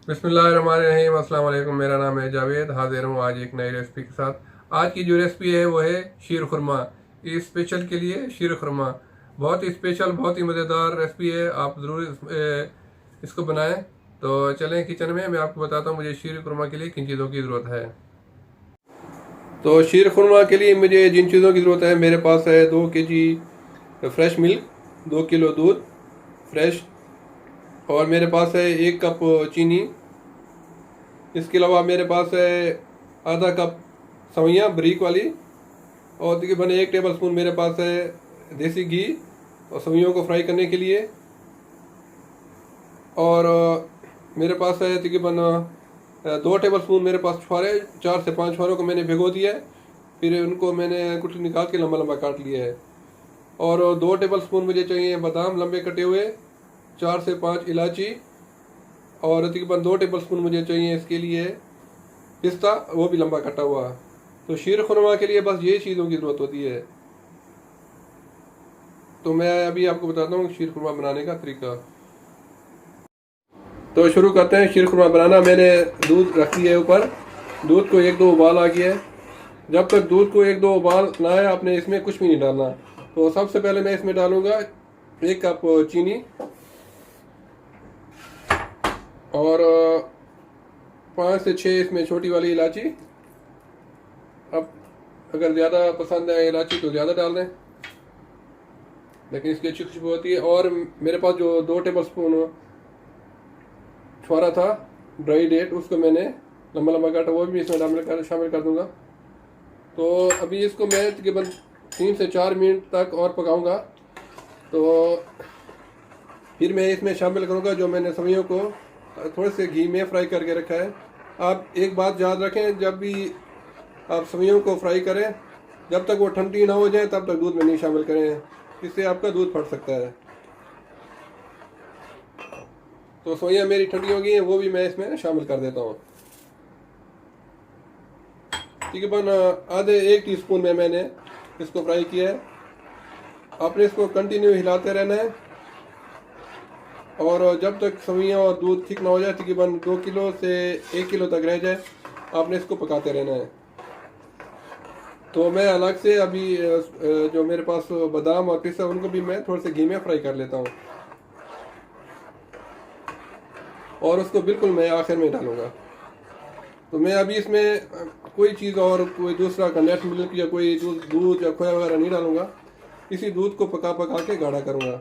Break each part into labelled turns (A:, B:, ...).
A: बिस्मिल्लाहिर्रहमानिर्रहीम। अस्सलाम वालेकुम। मेरा नाम है जावेद, हाजिर हूँ आज एक नई रेसिपी के साथ। आज की जो रेसिपी है वो है शीर खुरमा। इस स्पेशल के लिए शीर खुरमा बहुत ही स्पेशल, बहुत ही मज़ेदार रेसिपी है। आप ज़रूर इसको बनाएं। तो चलें किचन में, मैं आपको बताता हूँ मुझे शीर खुरमा के लिए किन चीज़ों की ज़रूरत है। तो शीर खुरमा के लिए मुझे जिन चीज़ों की ज़रूरत है, मेरे पास है 2 kg फ्रेश मिल्क, 2 किलो दूध फ्रेश, और मेरे पास है 1 कप चीनी। इसके अलावा मेरे पास है आधा कप सवैयाँ बारीक वाली, और तकरीबन 1 टेबल स्पून मेरे पास है देसी घी और सवैयों को फ्राई करने के लिए। और मेरे पास है तकरीबन 2 टेबल स्पून मेरे पास छुहारे, 4 से 5 छुहारों को मैंने भिगो दिया है, फिर उनको मैंने कुछ निकाल के लंबा लंबा काट लिया है। और 2 टेबल स्पून मुझे चाहिए बादाम लंबे कटे हुए, 4 से 5 इलायची, और तकरीबन 2 टेबल स्पून मुझे चाहिए इसके लिए पिस्ता, वो भी लंबा कटा हुआ। तो शीर खुरमा के लिए बस यही चीज़ों की ज़रूरत होती है। तो मैं अभी आपको बताता हूँ शीर खुरमा बनाने का तरीका। तो शुरू करते हैं शीर खुरमा बनाना। मैंने दूध रख दिया है ऊपर, दूध को 1-2 उबाल आ गया है। जब तक दूध को 1-2 उबाल ना आए, आपने इसमें कुछ भी नहीं डालना। तो सबसे पहले मैं इसमें डालूंगा 1 कप चीनी, और 5 से 6 इसमें छोटी वाली इलायची। अब अगर ज़्यादा पसंद है इलायची तो ज़्यादा डाल दें, लेकिन इसकी अच्छी खुशबू होती है। और मेरे पास जो 2 टेबल स्पून छुआरा था ड्राई डेट, उसको मैंने लंबा लंबा काटा, वो भी इसमें शामिल कर दूंगा। तो अभी इसको मैं तकरीबन 3 से 4 मिनट तक और पकाऊंगा। तो फिर मैं इसमें शामिल करूंगा जो मैंने सब्जियों को थोड़े से घी में फ्राई करके रखा है। आप एक बात याद रखें, जब भी आप सब्जियों को फ्राई करें, जब तक वो ठंडी ना हो जाए तब तक दूध में नहीं शामिल करें, इससे आपका दूध फट सकता है। तो सब्जियाँ मेरी ठंडी हो गई हैं, वो भी मैं इसमें शामिल कर देता हूँ। तकरीबन आधे 1 टीस्पून में मैंने इसको फ्राई किया है। आपने इसको कंटिन्यू हिलाते रहना है, और जब तक सब्जियाँ और दूध ठीक ना हो जाए, तकरीबन 2 किलो से 1 किलो तक रह जाए, आपने इसको पकाते रहना है। तो मैं अलग से अभी जो मेरे पास बादाम और पिस्ता, उनको भी मैं थोड़े से घी में फ्राई कर लेता हूँ, और उसको बिल्कुल मैं आखिर में डालूँगा। तो मैं अभी इसमें कोई चीज़ और कोई दूसरा कंडेंस मिल्क या कोई दूध या खोया वगैरह नहीं डालूँगा। इसी दूध को पका पका के गाढ़ा करूँगा।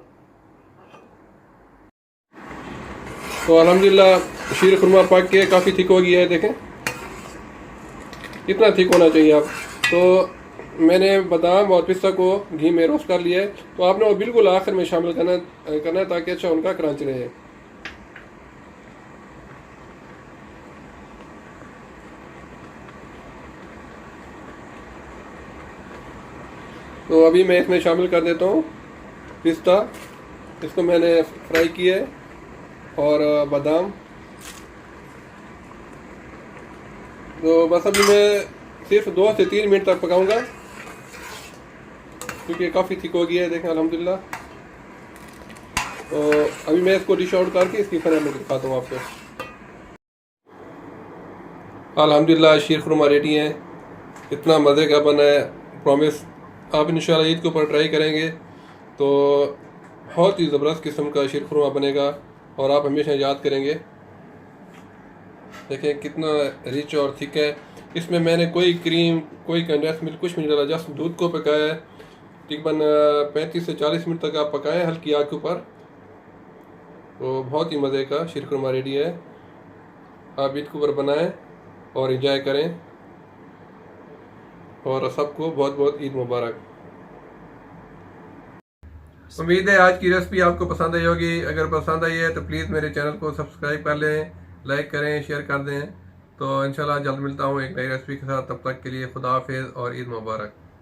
A: तो अल्हम्दुलिल्लाह शीर खुरमा पक के काफ़ी थिक हो गया है, देखें इतना थिक होना चाहिए आप। तो मैंने बादाम और पिस्ता को घी में रोस्ट कर लिया है, तो आपने वो बिल्कुल आखिर में शामिल करना है ताकि अच्छा उनका क्रंच रहे। तो अभी मैं इसमें शामिल कर देता हूँ पिस्ता, इसको मैंने फ्राई किया है, और बादाम। तो बस अभी मैं सिर्फ 2 से 3 मिनट तक पकाऊंगा, क्योंकि काफ़ी थिक हो गया है, देखें अल्हम्दुलिल्लाह। तो अभी मैं इसको डिश आउट करके इसकी फिर मैं दिखाता हूँ आपको। अल्हम्दुलिल्लाह शीर खुरमा रेडी है, इतना मज़े का बना है। प्रॉमिस आप इंशाल्लाह ईद के ऊपर ट्राई करेंगे तो बहुत ही ज़बरदस्त किस्म का शीर खुरमा बनेगा, और आप हमेशा याद करेंगे। देखें कितना रिच और थिक है। इसमें मैंने कोई क्रीम, कोई कंडेंस मिल्क कुछ भी नहीं डाला, जस्ट दूध को पकाया है। तकरीबन 35 से 40 मिनट तक आप पकाएं हल्की आग के ऊपर। तो बहुत ही मज़े का शीर खुरमा रेडी है। आप ईद के ऊपर बनाएं और एंजॉय करें, और सबको बहुत बहुत ईद मुबारक। उम्मीद है आज की रेसिपी आपको पसंद आई होगी। अगर पसंद आई है तो प्लीज़ मेरे चैनल को सब्सक्राइब कर लें, लाइक करें, शेयर कर दें। तो इंशाल्लाह जल्द मिलता हूँ एक नई रेसिपी के साथ। तब तक के लिए खुदा हाफिज़ और ईद मुबारक।